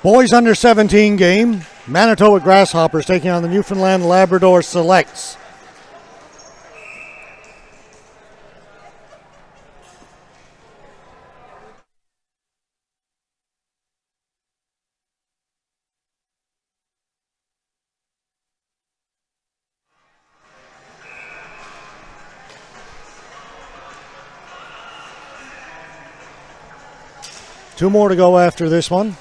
Boys under 17 game. Manitoba Grasshoppers taking on the Newfoundland Labrador Selects. Two more to go after this one.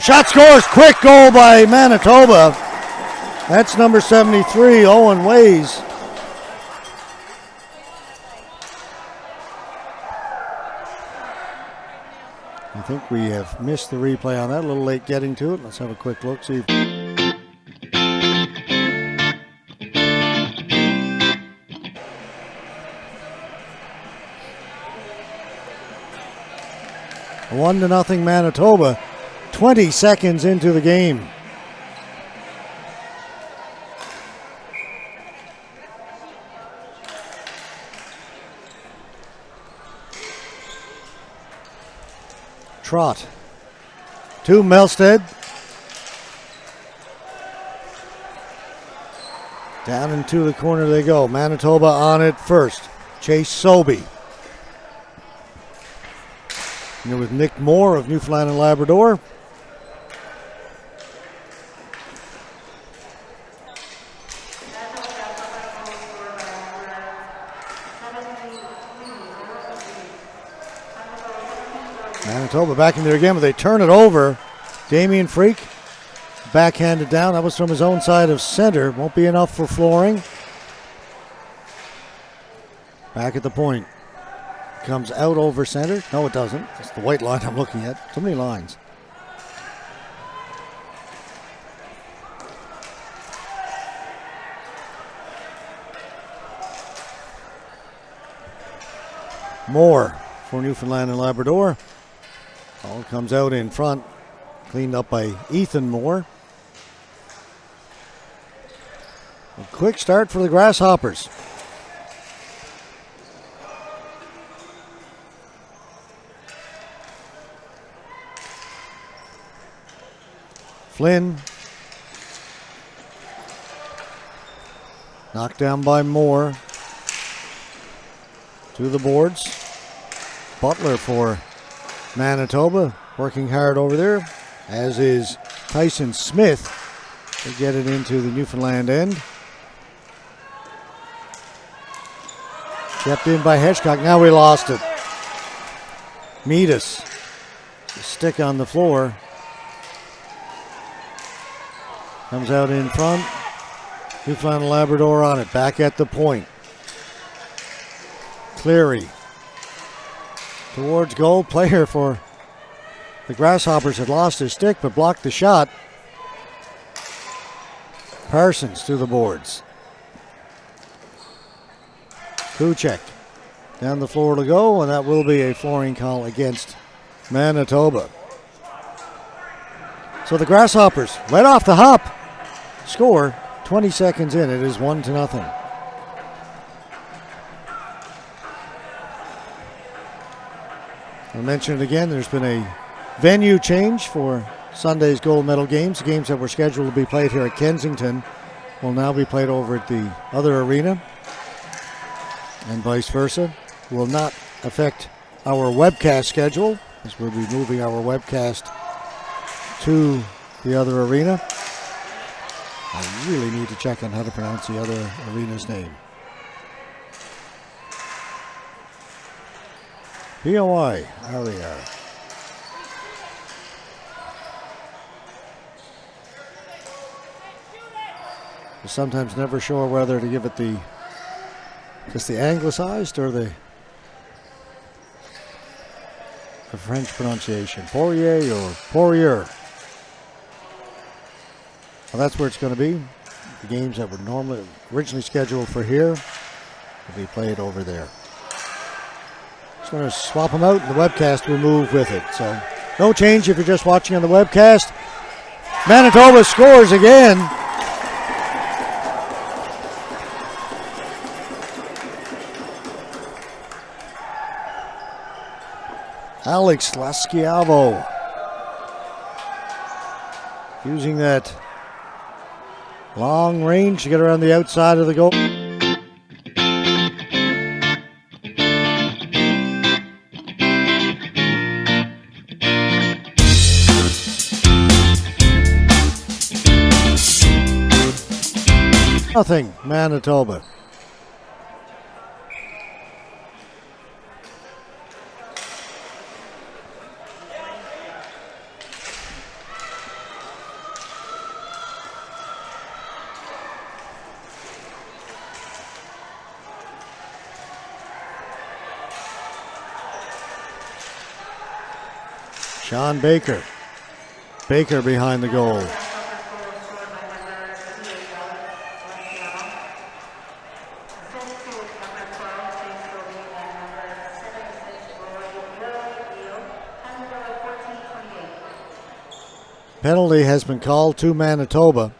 Shot scores, quick goal by Manitoba. That's number 73, Owen Ways. I think we have missed the replay on that, a little late getting to it. Let's have a quick look, see. A 1-0 Manitoba, 20 seconds into the game. Trot to Melstead. Down into the corner they go. Manitoba on it first. Chase Sobey. Here with Nick Moore of Newfoundland and Labrador. Manitoba back in there again, but they turn it over. Damian Freak backhanded down. That was from his own side of center. Won't be enough for flooring. Back at the point. Comes out over center. No, it doesn't. It's the white line I'm looking at. Too many lines. Moore for Newfoundland and Labrador. Ball comes out in front. Cleaned up by Ethan Moore. A quick start for the Grasshoppers. Flynn. Knocked down by Moore. To the boards. Butler for Manitoba. Working hard over there. As is Tyson Smith. They get it into the Newfoundland end. Kept in by Hitchcock. Now we lost it. Meadus. Stick on the floor. Comes out in front. Newfoundland and Labrador on it. Back at the point. Cleary. Towards goal. Player for the Grasshoppers had lost his stick but blocked the shot. Parsons to the boards. Kuchek down the floor to go, and that will be a flooring call against Manitoba. So the Grasshoppers, right off the hop, score 20 seconds in. It is 1-0. I'll mention it again, there's been a venue change for Sunday's gold medal games. The games that were scheduled to be played here at Kensington will now be played over at the other arena, and vice versa. Will not affect our webcast schedule, as we'll be moving our webcast to the other arena. I really need to check on how to pronounce the other arena's name. POI, there we are. You're sometimes never sure whether to give it just the anglicized or the French pronunciation. Poirier or Poirier. Well, that's where it's going to be. The games that were originally scheduled for here will be played over there. Just going to swap them out, and the webcast will move with it. So no change if you're just watching on the webcast. Manitoba scores again. Alex Lasciavo using that long range to get around the outside of the goal. Nothing, Manitoba. Sean Baker. Baker behind the goal. Penalty has been called to Manitoba.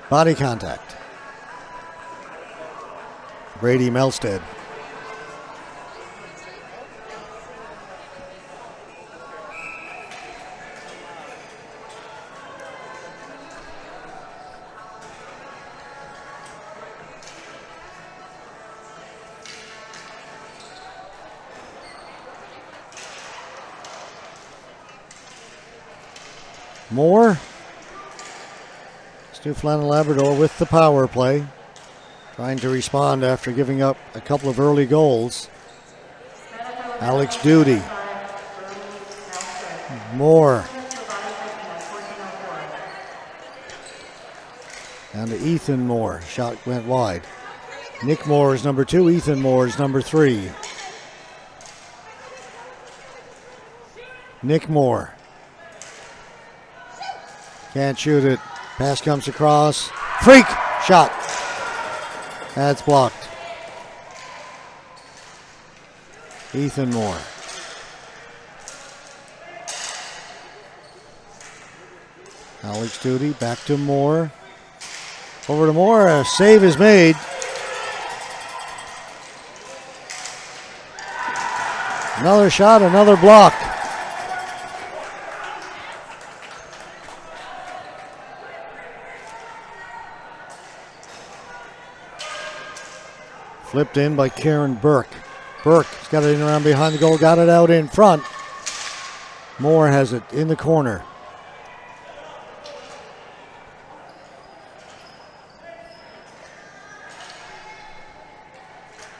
Body contact. Brady Melstead. Moore. Newfoundland and Labrador with the power play. Trying to respond after giving up a couple of early goals. Alex Duty. Moore. Down to Ethan Moore. Shot went wide. Nick Moore is number 2. Ethan Moore is number 3. Nick Moore. Can't shoot it. Pass comes across. Freak shot. That's blocked. Ethan Moore. Alex Duty back to Moore. Over to Moore. A save is made. Another shot, another block. Flipped in by Karen Burke. Burke's got it in around behind the goal, got it out in front. Moore has it in the corner.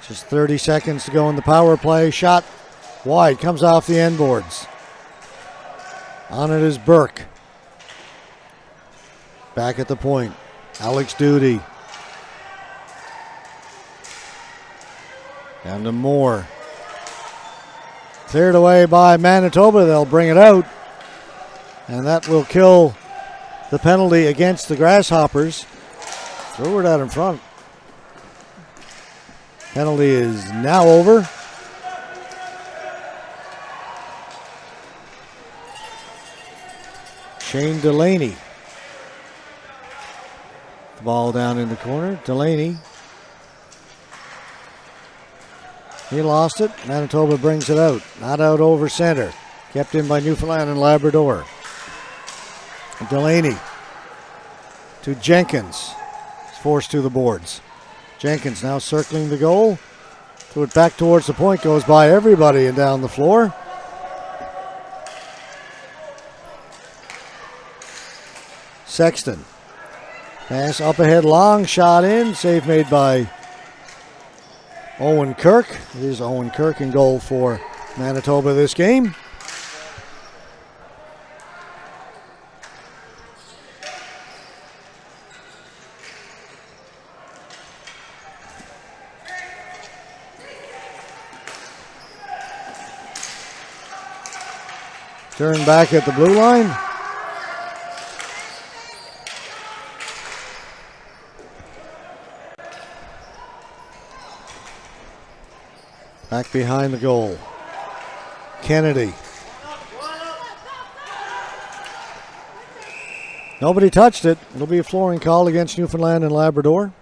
Just 30 seconds to go in the power play. Shot wide, comes off the end boards. On it is Burke. Back at the point. Alex Duty. Down to Moore. Cleared away by Manitoba. They'll bring it out. And that will kill the penalty against the Grasshoppers. Throw it out in front. Penalty is now over. Shane Delaney. The ball down in the corner. Delaney. He lost it. Manitoba brings it out. Not out over center. Kept in by Newfoundland and Labrador. Delaney to Jenkins. He's forced to the boards. Jenkins now circling the goal. Threw it back towards the point. Goes by everybody and down the floor. Sexton. Pass up ahead. Long shot in. Save made by Owen Kirk. It is Owen Kirk in goal for Manitoba this game. Turn back at the blue line. Back behind the goal. Kennedy. Nobody touched it. It'll be a flooring call against Newfoundland and Labrador.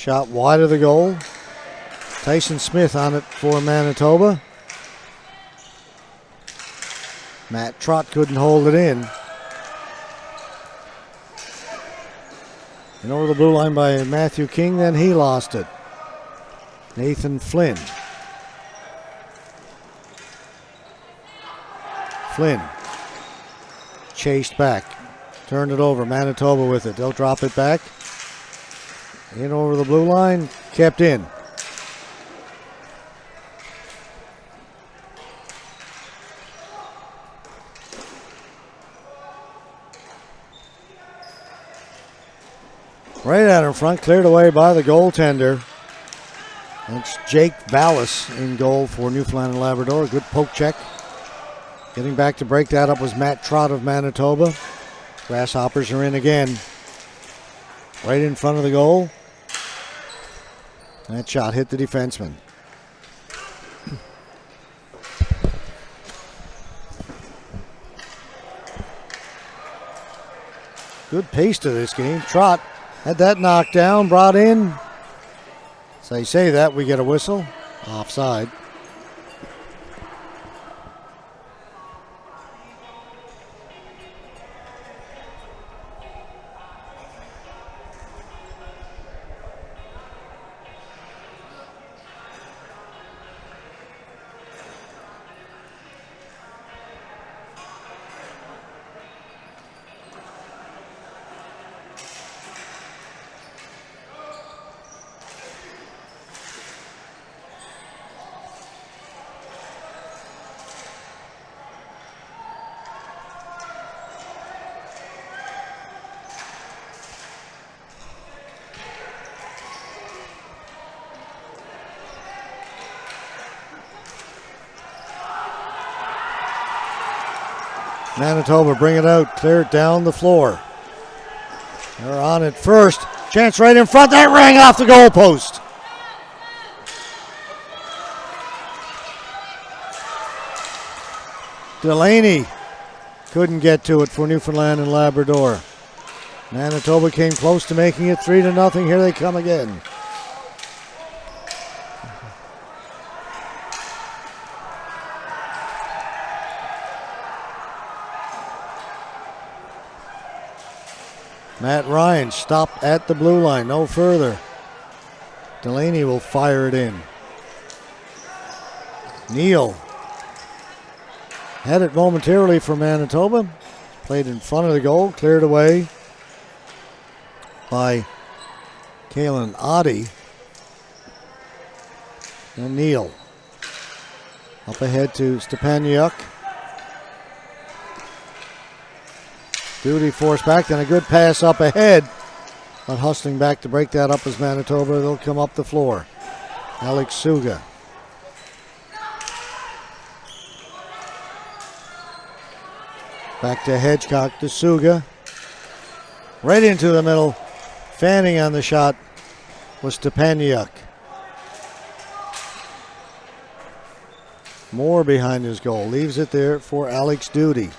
Shot wide of the goal. Tyson Smith on it for Manitoba. Matt Trott couldn't hold it in. And over the blue line by Matthew King, then he lost it. Nathan Flynn. Flynn chased back. Turned it over. Manitoba with it. They'll drop it back. In over the blue line. Kept in. Right out in front, cleared away by the goaltender. It's Jake Vallis in goal for Newfoundland and Labrador. Good poke check. Getting back to break that up was Matt Trott of Manitoba. Grasshoppers are in again. Right in front of the goal. That shot hit the defenseman. Good pace to this game. Trott had that knocked down, brought in. So you say that, we get a whistle. Offside. Manitoba bring it out, clear it down the floor. They're on it first. Chance right in front. That rang off the goalpost. Delaney couldn't get to it for Newfoundland and Labrador. Manitoba came close to making it 3-0. Here they come again. Matt Ryan stopped at the blue line, no further. Delaney will fire it in. Neal had it momentarily for Manitoba. Played in front of the goal, cleared away by Kalen Oddie. And Neal up ahead to Stepaniuk. Duty forced back, then a good pass up ahead. But hustling back to break that up as Manitoba. They'll come up the floor. Alex Suga. Back to Hedgecock to Suga. Right into the middle. Fanning on the shot was Stepaniuk. Moore behind his goal. Leaves it there for Alex Duty.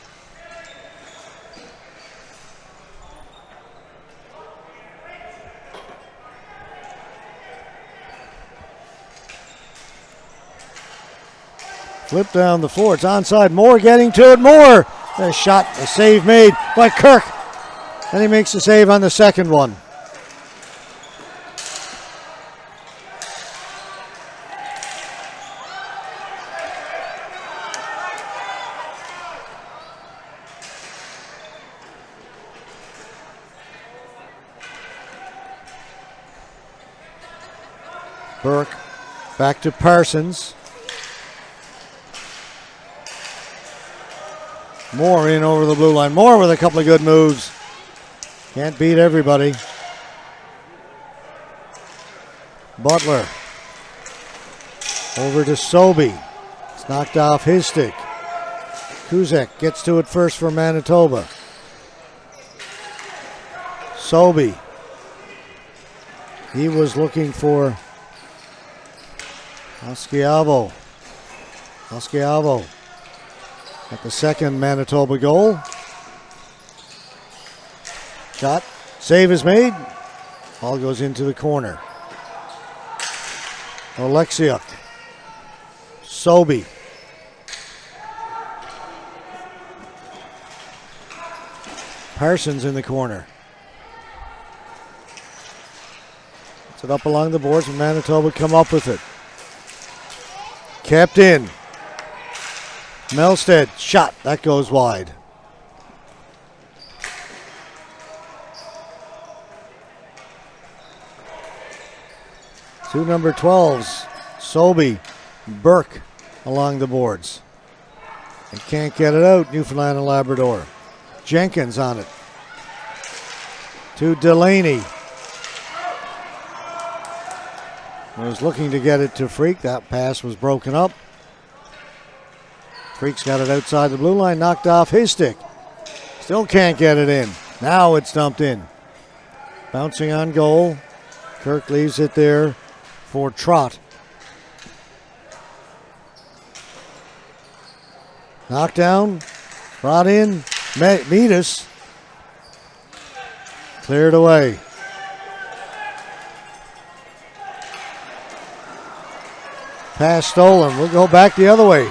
Flip down the floor. It's onside. Moore getting to it. Moore. A shot, a save made by Kirk. And he makes the save on the second one. Burke back to Parsons. Moore in over the blue line. Moore with a couple of good moves. Can't beat everybody. Butler. Over to Sobey. It's knocked off his stick. Kuzek gets to it first for Manitoba. Sobey. He was looking for Osquiavo. Osquiavo at the second Manitoba goal. Shot. Save is made. Ball goes into the corner. Oleksiuk. Sobey. Parsons in the corner. It's it up along the boards, and Manitoba come up with it. Kept in. Melstead, shot. That goes wide. Two number 12s, Sobey, Burke along the boards. They can't get it out, Newfoundland and Labrador. Jenkins on it. To Delaney. Was looking to get it to Freak. That pass was broken up. Freak's got it outside the blue line, knocked off his stick. Still can't get it in. Now it's dumped in. Bouncing on goal. Kirk leaves it there for Trott. Knocked down, brought in, Metis. Cleared away. Pass stolen. We'll go back the other way.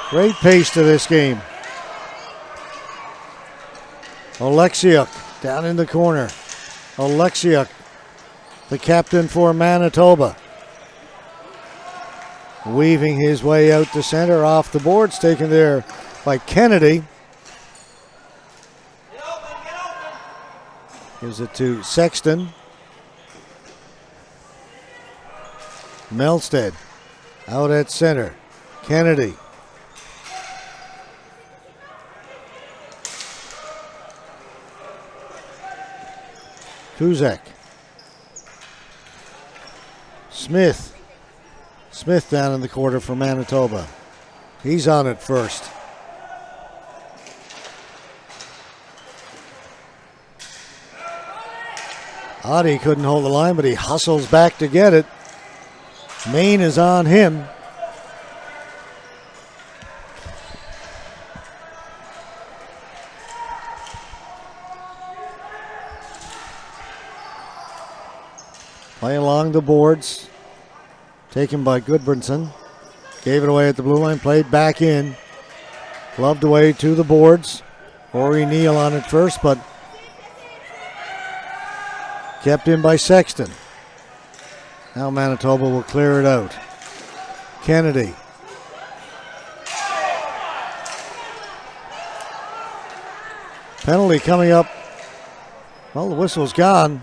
Great pace to this game. Oleksiuk down in the corner. Oleksiuk, the captain for Manitoba. Weaving his way out to center, off the boards, taken there by Kennedy. Gives it to Sexton. Melstead out at center. Kennedy. Kuzak. Smith. Smith down in the quarter for Manitoba. He's on it first. Oddie couldn't hold the line, but he hustles back to get it. Main is on him. Play along the boards. Taken by Goodbranson. Gave it away at the blue line. Played back in. Gloved away to the boards. Corey Neal on it first, but kept in by Sexton. Now Manitoba will clear it out. Kennedy. Penalty coming up. Well, the whistle's gone.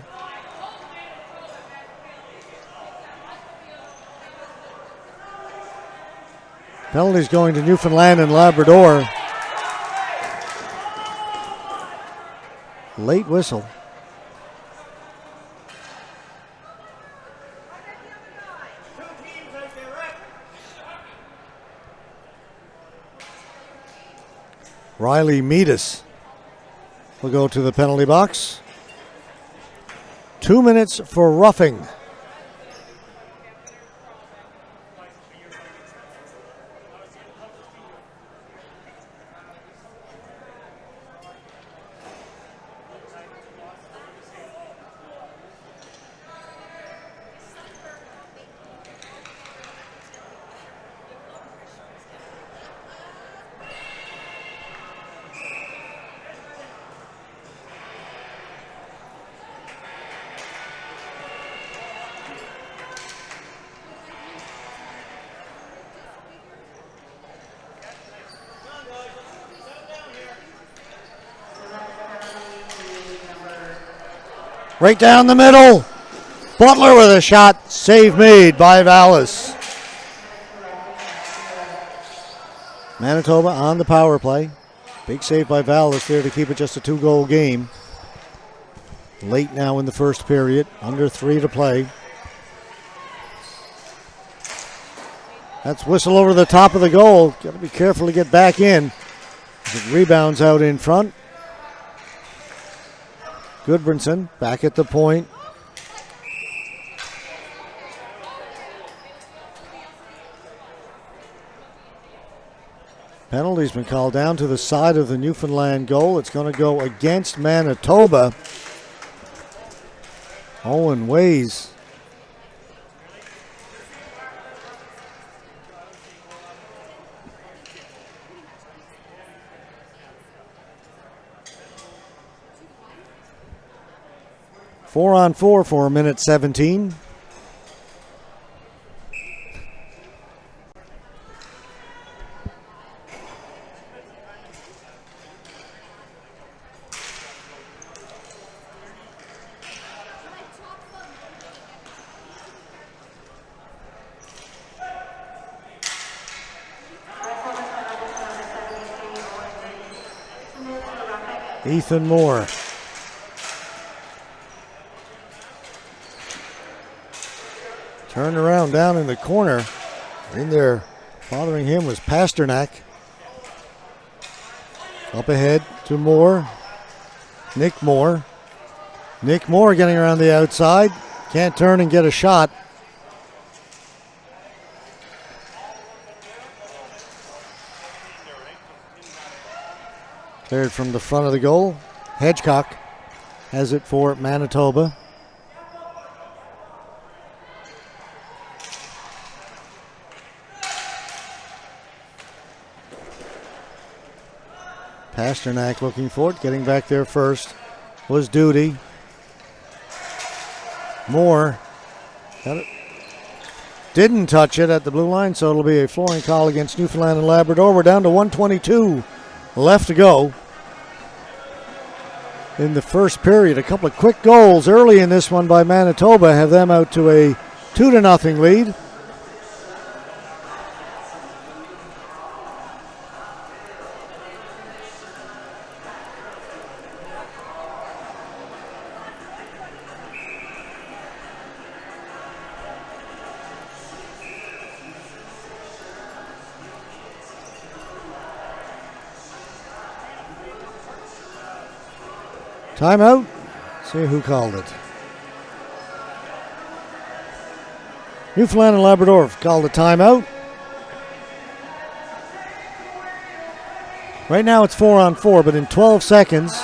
Penalties going to Newfoundland and Labrador. Late whistle. Riley Metis will go to the penalty box. 2 minutes for roughing. Right down the middle. Butler with a shot. Save made by Vallis. Manitoba on the power play. Big save by Vallis there to keep it just a 2-goal game. Late now in the first period. Under 3 to play. That's whistle over the top of the goal. Got to be careful to get back in. It rebounds out in front. Goodbranson back at the point. Penalty's been called down to the side of the Newfoundland goal. It's going to go against Manitoba. Owen Ways 4-on-4 for minute 17. Ethan Moore. Turned around down in the corner. In there bothering him was Pasternak. Up ahead to Moore. Nick Moore. Nick Moore getting around the outside. Can't turn and get a shot. Cleared from the front of the goal. Hedgecock has it for Manitoba. Pasternak looking for it, getting back there first was Duty. Moore got it. Didn't touch it at the blue line, so it'll be a flooring call against Newfoundland and Labrador. We're down to 1:22 left to go in the first period. A couple of quick goals early in this one by Manitoba have them out to a 2-0 lead. Timeout. See who called it. Newfoundland and Labrador called a timeout. Right now it's 4-on-4, but in 12 seconds,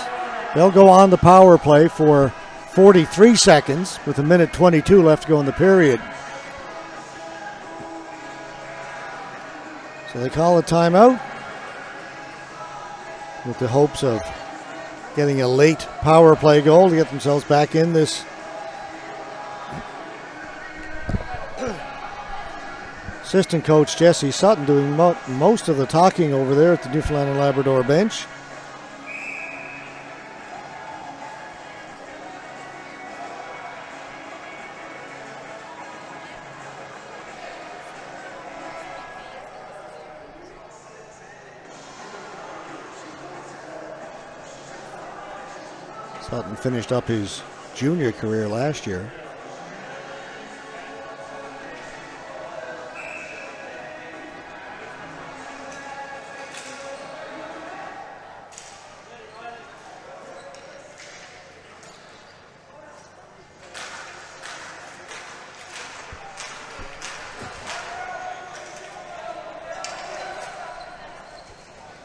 they'll go on the power play for 43 seconds with 1:22 left to go in the period. So they call a timeout with the hopes of getting a late power play goal to get themselves back in this. Assistant coach Jesse Sutton doing most of the talking over there at the Newfoundland and Labrador bench. Sutton finished up his junior career last year.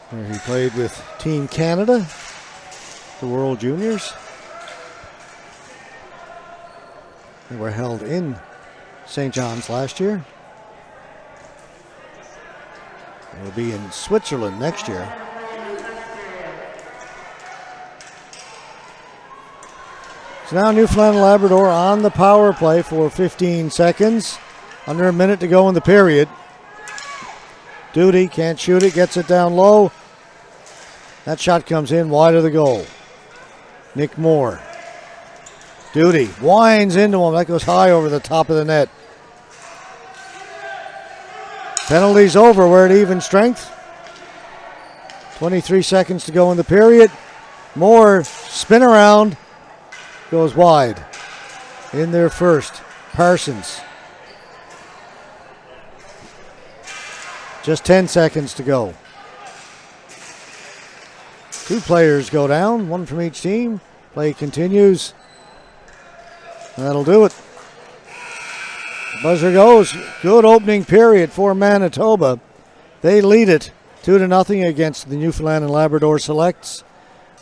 Where he played with Team Canada, the World Juniors. They were held in St. John's last year. They will be in Switzerland next year. So now Newfoundland and Labrador on the power play for 15 seconds. Under a minute to go in the period. Duty can't shoot it, gets it down low. That shot comes in wide of the goal. Nick Moore. Duty winds into him. That goes high over the top of the net. Penalty's over. We're at even strength. 23 seconds to go in the period. Moore spin around. Goes wide. In there first. Parsons. Just 10 seconds to go. Two players go down, one from each team. Play continues. That'll do it. The buzzer goes. Good opening period for Manitoba. They lead it 2-0 against the Newfoundland and Labrador Selects.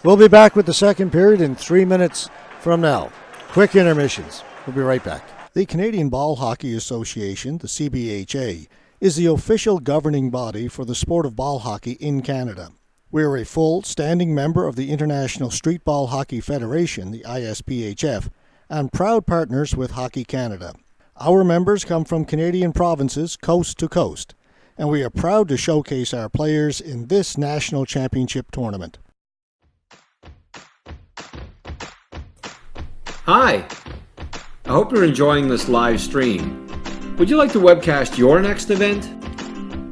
We'll be back with the second period in 3 minutes from now. Quick intermissions. We'll be right back. The Canadian Ball Hockey Association, the CBHA, is the official governing body for the sport of ball hockey in Canada. We are a full standing member of the International Street Ball Hockey Federation, the ISPHF, and proud partners with Hockey Canada. Our members come from Canadian provinces coast to coast, and we are proud to showcase our players in this national championship tournament. Hi, I hope you're enjoying this live stream. Would you like to webcast your next event?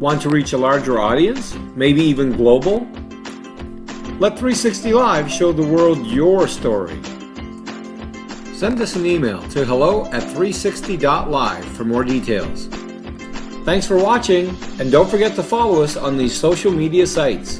Want to reach a larger audience, maybe even global? Let 360 Live show the world your story. Send us an email to hello@360.live for more details. Thanks for watching, and don't forget to follow us on these social media sites.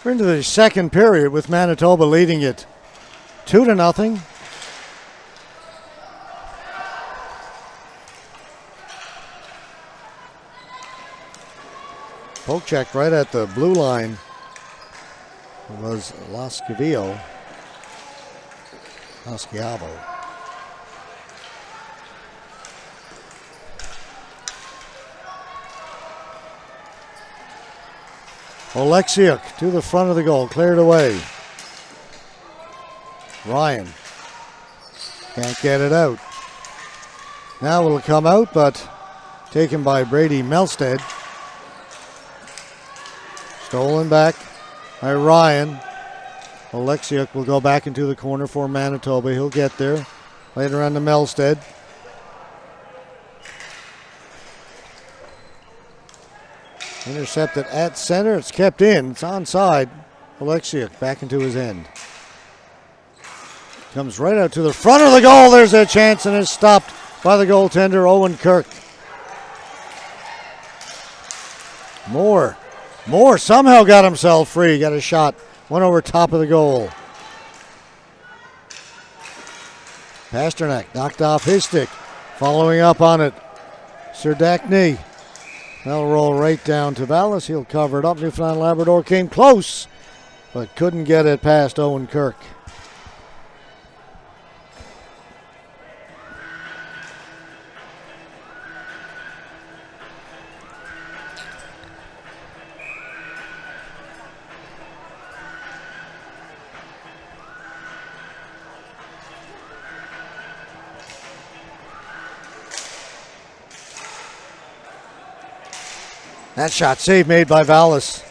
We're into the second period with Manitoba leading it 2-0. Poke check right at the blue line. It was Lasciavo. Oleksiuk to the front of the goal, cleared away. Ryan can't get it out. Now it'll come out, but taken by Brady Melstead. Stolen back by Ryan. Oleksiuk will go back into the corner for Manitoba. He'll get there. Played around to Melstead. Intercepted at center. It's kept in. It's onside. Alexiuk back into his end. Comes right out to the front of the goal. There's a chance and is stopped by the goaltender, Owen Kirk. Moore somehow got himself free. Got a shot. Went over top of the goal. Pasternak knocked off his stick. Following up on it, Serdachny. That'll roll right down to Vallis. He'll cover it up. Newfoundland Labrador came close, but couldn't get it past Owen Kirk. That shot save made by Vallis.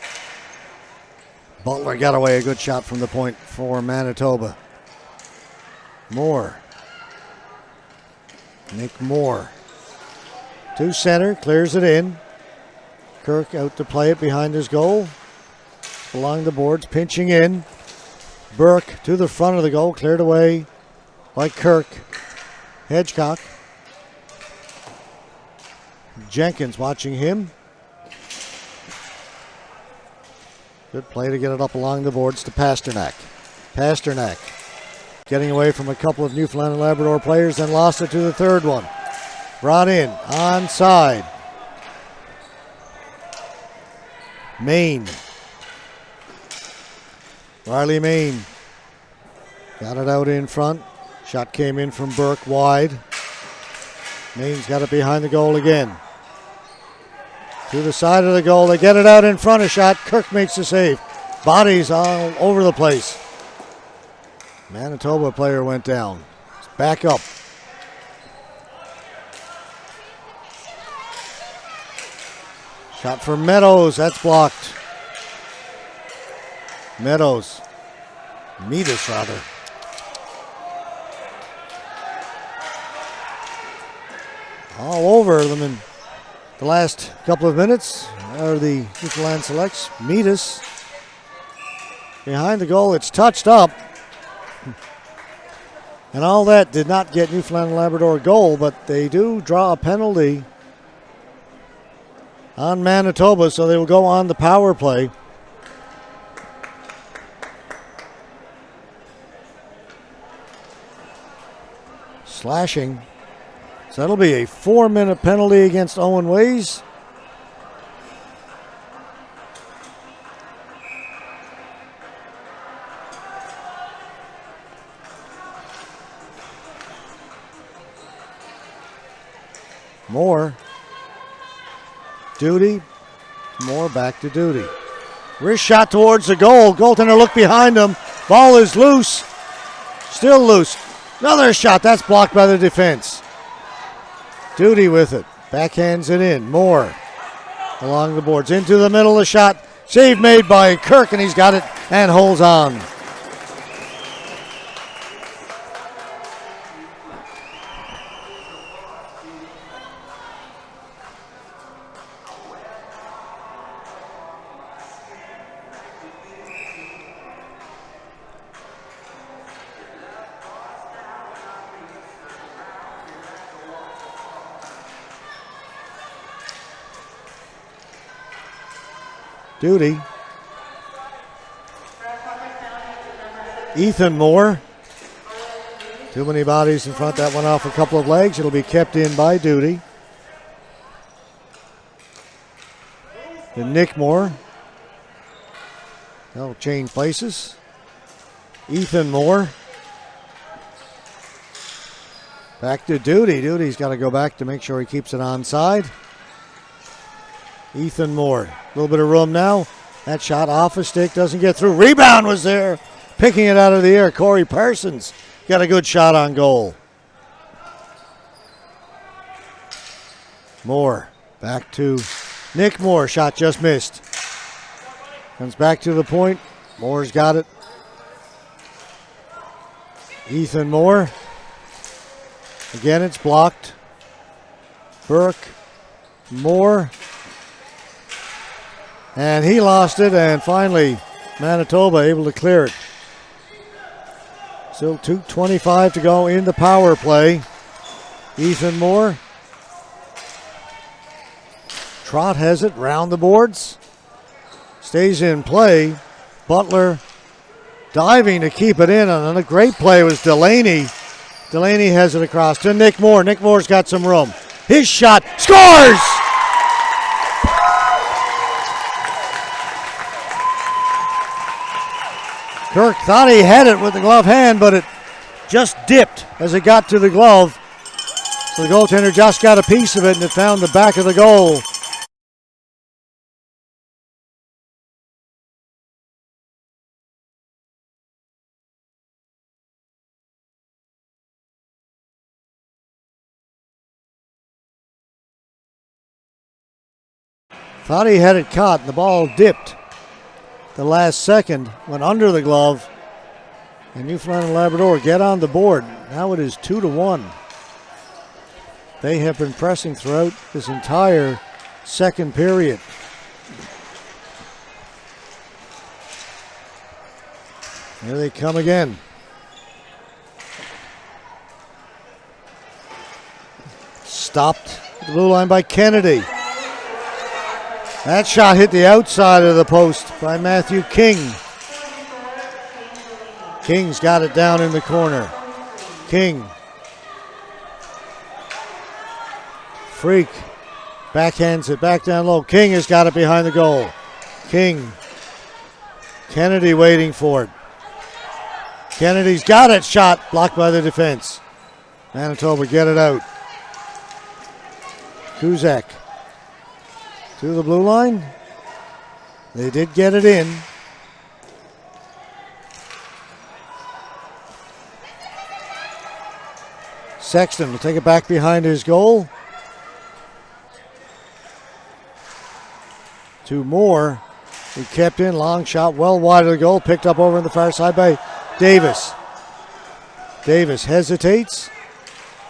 Butler got away a good shot from the point for Manitoba. Moore. Nick Moore. To center, clears it in. Kirk out to play it behind his goal. Along the boards, pinching in. Burke to the front of the goal, cleared away by Kirk. Hedgecock. Jenkins watching him. Good play to get it up along the boards to Pasternak. Pasternak getting away from a couple of Newfoundland and Labrador players, then lost it to the third one. Brought in, onside. Maine. Riley Maine got it out in front. Shot came in from Burke wide. Maine's got it behind the goal again. To the side of the goal. They get it out in front. A shot. Kirk makes the save. Bodies all over the place. Manitoba player went down. It's back up. Shot for Meadows. That's blocked. Meadows. Metis, rather. All over them in the last couple of minutes are the Newfoundland selects. Metis behind the goal. It's touched up. And all that did not get Newfoundland and Labrador a goal, but they do draw a penalty on Manitoba, so they will go on the power play. Slashing. So that'll be a 4-minute penalty against Owen Ways. Moore. Duty. Moore back to Duty. Wrist shot towards the goal. Goaltender looked behind him. Ball is loose. Still loose. Another shot. That's blocked by the defense. Duty with it. Backhands it in. Moore along the boards. Into the middle of the shot. Save made by Kirk, and he's got it and holds on. Duty. Ethan Moore. Too many bodies in front. That went off a couple of legs. It'll be kept in by Duty. And Nick Moore. They'll change places. Ethan Moore. Back to Duty. Duty's got to go back to make sure he keeps it onside. Ethan Moore. A little bit of room now. That shot off a stick. Doesn't get through. Rebound was there. Picking it out of the air. Corey Parsons got a good shot on goal. Moore. Back to Nick Moore. Shot just missed. Comes back to the point. Moore's got it. Ethan Moore. Again, it's blocked. Burke. Moore. And he lost it, and finally Manitoba able to clear it. Still 2:25 to go in the power play. Ethan Moore. Trot has it round the boards. Stays in play. Butler diving to keep it in, and a great play was Delaney. Delaney has it across to Nick Moore. Nick Moore's got some room. His shot scores! Kirk thought he had it with the glove hand, but it just dipped as it got to the glove. So the goaltender just got a piece of it, and it found the back of the goal. Thought he had it caught, and the ball dipped. The last second went under the glove, and Newfoundland and Labrador get on the board. Now it is 2-1. They have been pressing throughout this entire second period. Here they come again. Stopped at the blue line by Kennedy. That shot hit the outside of the post by Matthew King. King's got it down in the corner. King. Freak. Backhands it back down low. King has got it behind the goal. King. Kennedy waiting for it. Kennedy's got it. Shot blocked by the defense. Manitoba get it out. Kuzak. To the blue line. They did get it in. Sexton will take it back behind his goal. To Moore, who kept in. Long shot well wide of the goal. Picked up over on the far side by Davis. Davis hesitates.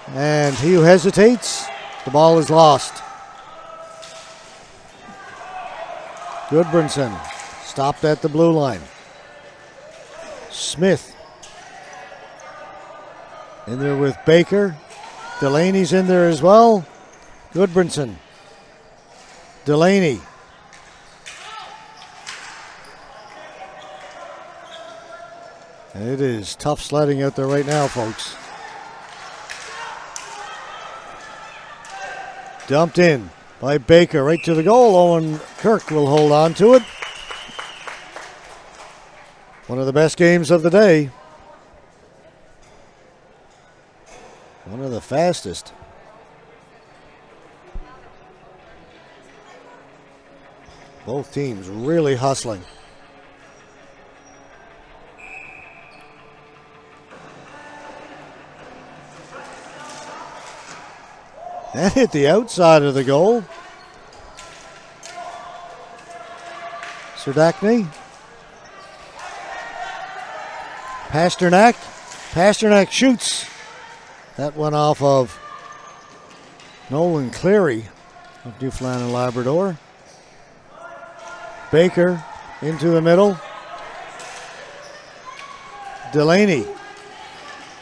And he who hesitates, the ball is lost. Goodbranson stopped at the blue line. Smith in there with Baker. Delaney's in there as well. Goodbranson. Delaney. It is tough sledding out there right now, folks. Dumped in by Baker right to the goal. Owen Kirk will hold on to it. One of the best games of the day. One of the fastest. Both teams really hustling. That hit the outside of the goal. Serdachny. Pasternak. Pasternak shoots. That went off of Nolan Cleary of Newfoundland and Labrador. Baker into the middle. Delaney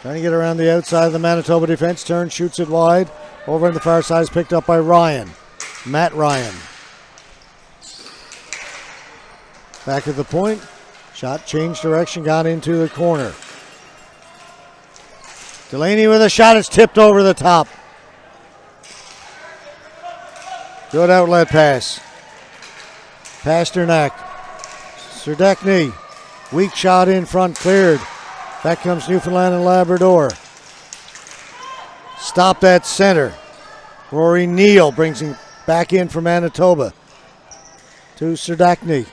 trying to get around the outside of the Manitoba defense. Turns, shoots it wide. Over on the far side is picked up by Ryan. Matt Ryan. Back at the point. Shot changed direction, got into the corner. Delaney with a shot. It's tipped over the top. Good outlet pass. Pasternak. Serdachny. Weak shot in front, cleared. Back comes Newfoundland and Labrador. Stopped at center. Rory Neal brings him back in for Manitoba. To Serdachny.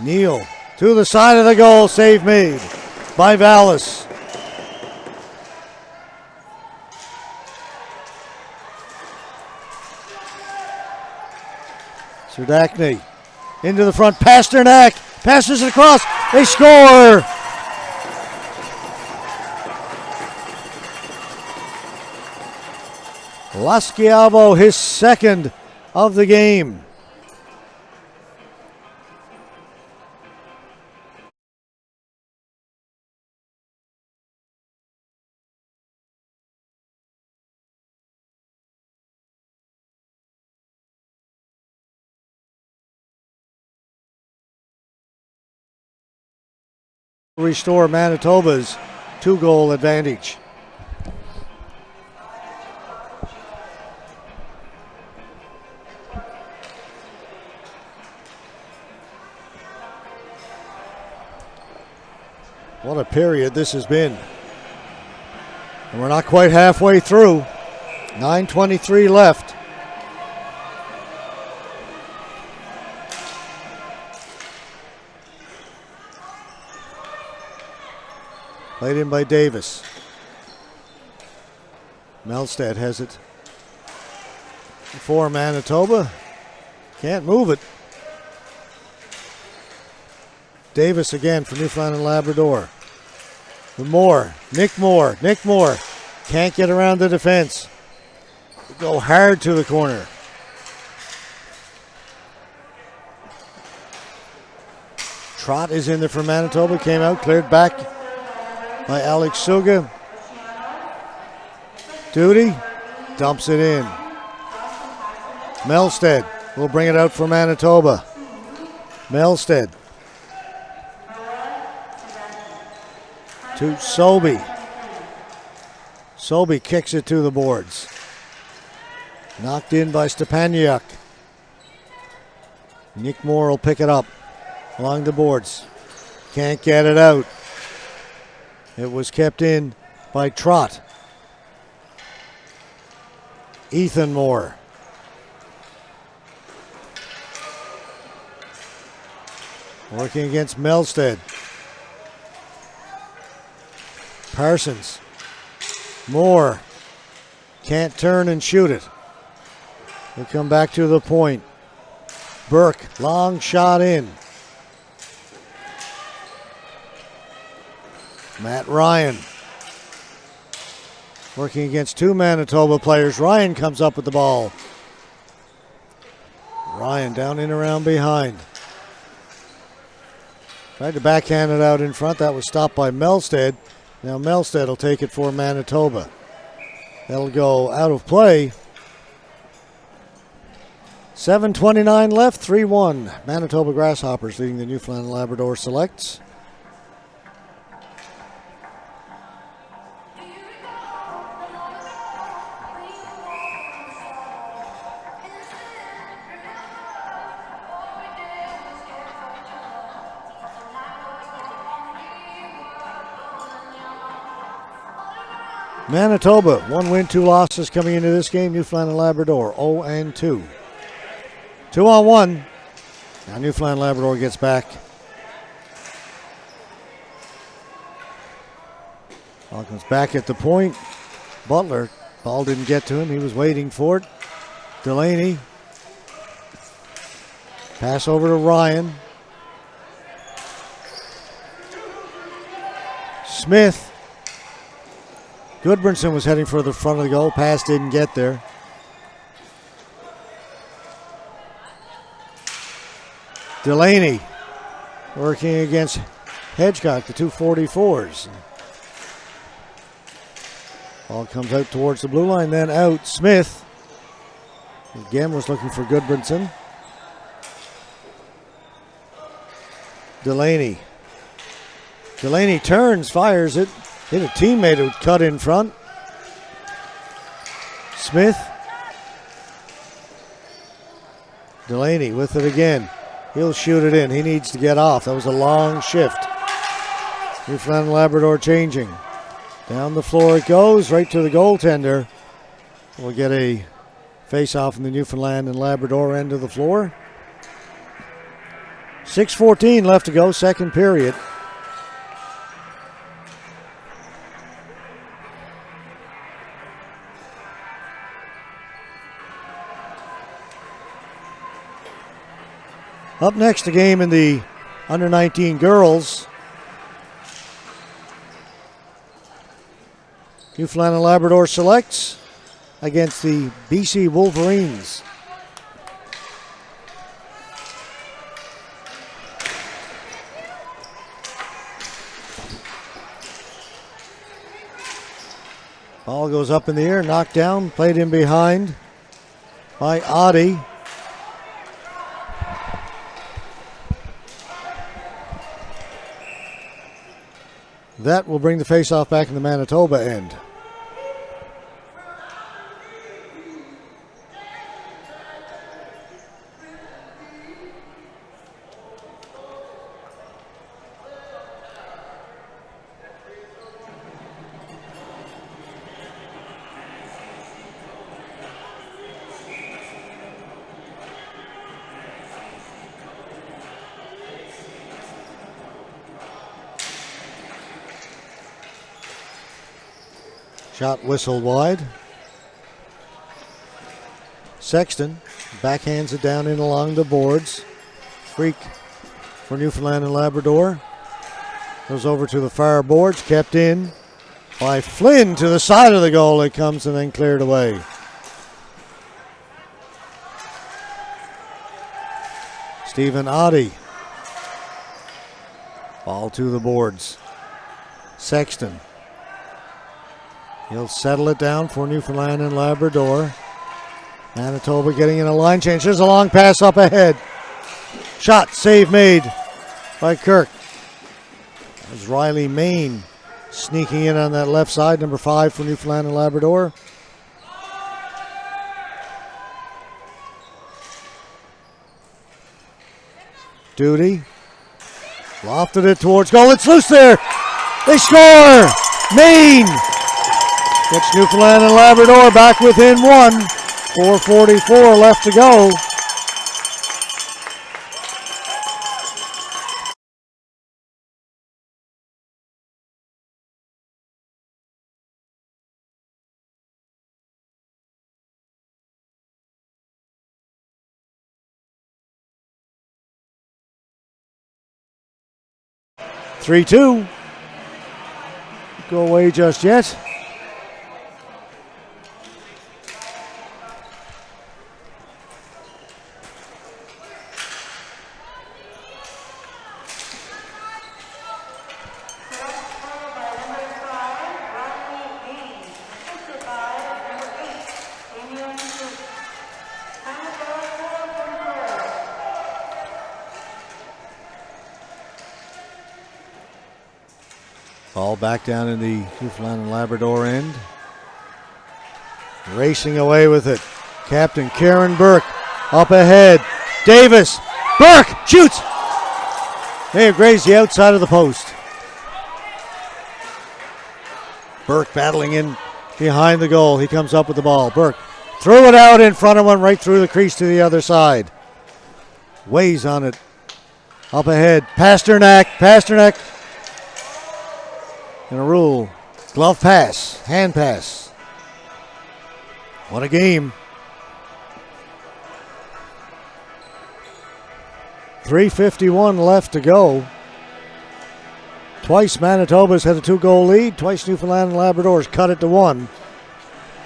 Neal to the side of the goal. Save made by Vallis. Serdachny into the front. Pasternak passes it across. They score. Lasciavo, his second of the game. Restore Manitoba's 2-goal advantage. What a period this has been. And we're not quite halfway through. 9:23 left. Played in by Davis. Melstead has it for Manitoba. Can't move it. Davis again for Newfoundland and Labrador. Nick Moore can't get around the defense. Go hard to the corner. Trott is in there for Manitoba. Came out, cleared back by Alex Suga. Duty dumps it in. Melstead will bring it out for Manitoba. Melstead to Sobey. Sobey kicks it to the boards. Knocked in by Stepaniuk. Nick Moore will pick it up along the boards. Can't get it out. It was kept in by Trott. Ethan Moore. Working against Melstead. Parsons. Moore. Can't turn and shoot it. They come back to the point. Burke, long shot in. Matt Ryan. Working against two Manitoba players. Ryan comes up with the ball. Ryan down in around behind. Tried to backhand it out in front. That was stopped by Melstead. Now Melstead will take it for Manitoba. That'll go out of play. 7:29 left, 3-1. Manitoba Grasshoppers leading the Newfoundland and Labrador Selects. Manitoba, 1 win, 2 losses coming into this game. Newfoundland and Labrador, 0-2. 2-on-1. Now Newfoundland and Labrador gets back. Ball comes back at the point. Butler, ball didn't get to him. He was waiting for it. Delaney. Pass over to Ryan. Smith. Goodbranson was heading for the front of the goal. Pass didn't get there. Delaney working against Hedgecock, the 244s. Ball comes out towards the blue line, then out. Smith again was looking for Goodbranson. Delaney turns, fires it. Hit a teammate who cut in front. Smith. Delaney with it again. He'll shoot it in. He needs to get off. That was a long shift. Newfoundland and Labrador changing. Down the floor it goes, right to the goaltender. We'll get a face-off in the Newfoundland and Labrador end of the floor. 6:14 left to go, second period. Up next, a game in the under-19 girls. Newfoundland and Labrador selects against the BC Wolverines. Ball goes up in the air, knocked down, played in behind by Adi. That will bring the faceoff back in the Manitoba end. Shot whistled wide. Sexton backhands it down in along the boards. Freak for Newfoundland and Labrador. Goes over to the far boards, kept in by Flynn to the side of the goal. It comes and then cleared away. Stephen Adi. Ball to the boards. Sexton. He'll settle it down for Newfoundland and Labrador. Manitoba getting in a line change. There's a long pass up ahead. Shot, save made by Kirk. There's Riley Main sneaking in on that left side, number 5 for Newfoundland and Labrador. Duty. Lofted it towards goal. It's loose there. They score. Main gets Newfoundland and Labrador back within 1. 4:44 left to go. Three-two. Go away just yet. Ball back down in the Newfoundland and Labrador end. Racing away with it. Captain Karen Burke up ahead. Davis. Burke shoots. They have grazed the outside of the post. Burke battling in behind the goal. He comes up with the ball. Burke threw it out in front of one, right through the crease to the other side. Weighs on it. Up ahead. Pasternak. And a rule. Glove pass. Hand pass. What a game. 3:51 left to go. Twice Manitoba's had a 2-goal lead. Twice Newfoundland and Labrador's cut it to 1.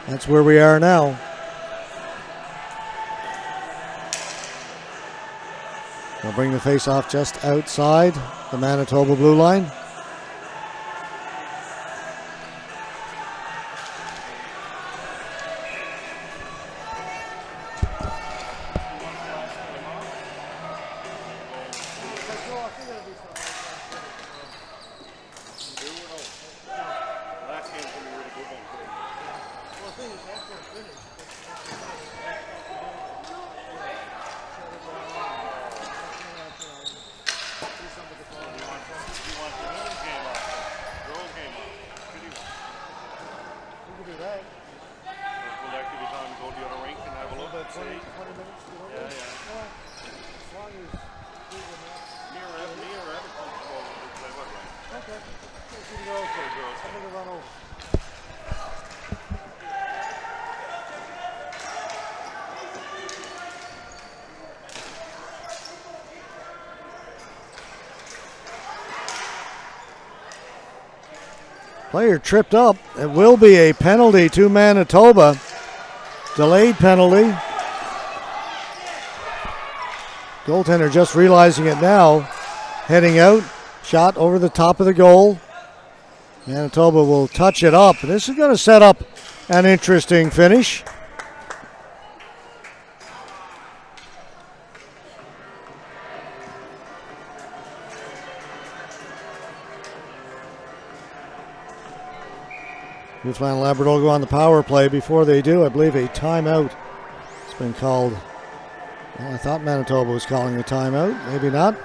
That's where we are now. They'll bring the face-off just outside the Manitoba blue line. Player tripped up. It will be a penalty to Manitoba. Delayed penalty. Goaltender just realizing it now. Heading out. Shot over the top of the goal. Manitoba will touch it up. This is going to set up an interesting finish. Newfoundland Labrador go on the power play. Before they do, I believe a timeout has been called. Well, I thought Manitoba was calling a timeout. Maybe not.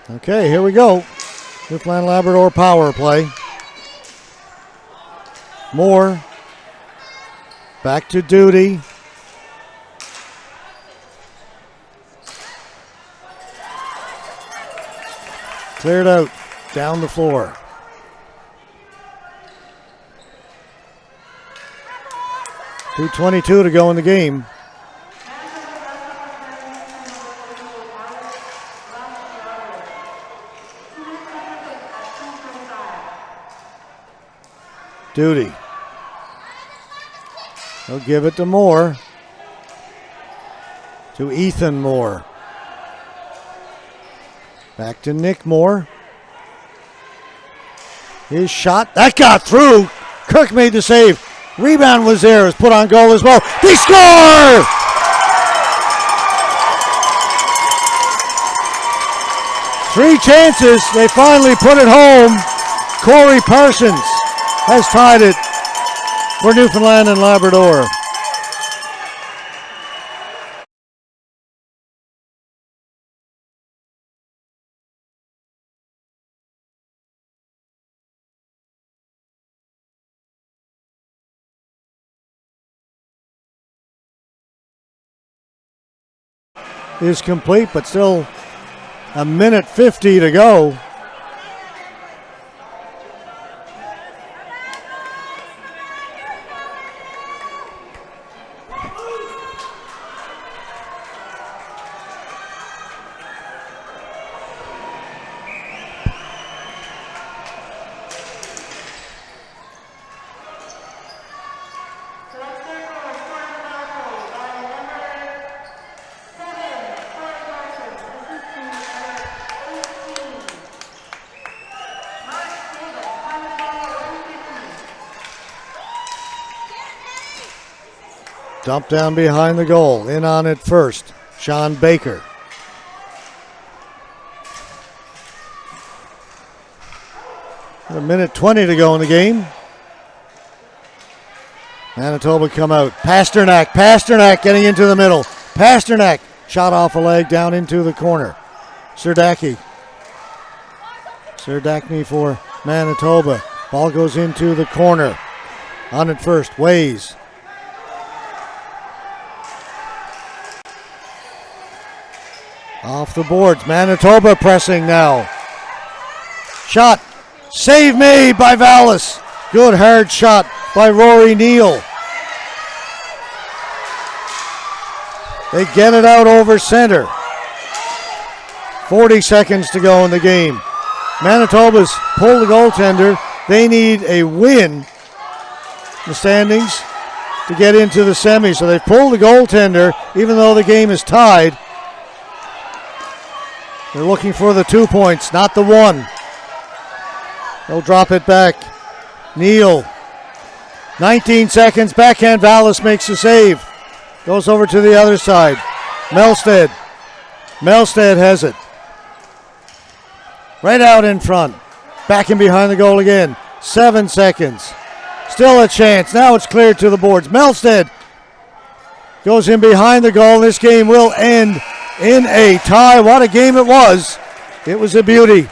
Okay, here we go. Newfoundland Labrador power play. Moore. Back to Duty. Cleared out. Down the floor. .222 to go in the game. Duty. They'll give it to Moore. To Ethan Moore. Back to Nick Moore. His shot. That got through. Kirk made the save. Rebound was there. It was put on goal as well. They score! Three chances. They finally put it home. Corey Parsons has tied it for Newfoundland and Labrador. Is complete, but still a minute 50 to go. Dump down behind the goal. In on it first. Sean Baker. A minute 20 to go in the game. Manitoba come out. Pasternak getting into the middle. Pasternak shot off a leg down into the corner. Serdachny for Manitoba. Ball goes into the corner. On it first. Ways. Off the boards. Manitoba pressing now. Shot. Save made by Vallis. Good hard shot by Rory Neal. They get it out over center. 40 seconds to go in the game. Manitoba's pulled the goaltender. They need a win in the standings to get into the semis. So they've pulled the goaltender even though the game is tied. They're looking for the 2 points, not the one. They'll drop it back. Neal. 19 seconds. Backhand. Vallis makes the save. Goes over to the other side. Melstead has it. Right out in front. Back and behind the goal again. 7 seconds. Still a chance. Now it's cleared to the boards. Melstead goes in behind the goal. This game will end in a tie. What a game it was. It was a beauty.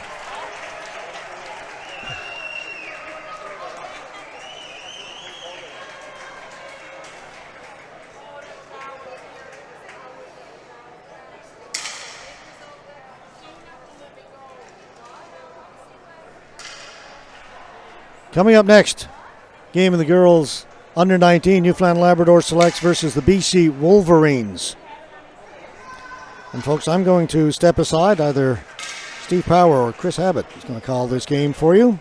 Coming up next, game of the girls under 19, Newfoundland Labrador Selects versus the BC Wolverines. And folks, I'm going to step aside. Either Steve Power or Chris Abbott is going to call this game for you.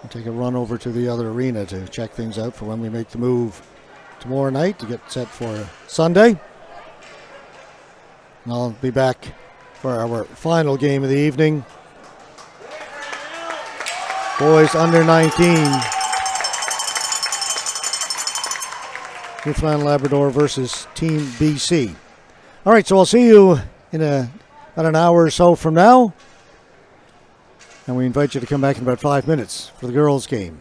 I'll take a run over to the other arena to check things out for when we make the move tomorrow night to get set for Sunday. And I'll be back for our final game of the evening. Boys under 19. Newfoundland Labrador versus Team BC. All right, so I'll see you in about an hour or so from now. And we invite you to come back in about 5 minutes for the girls' game.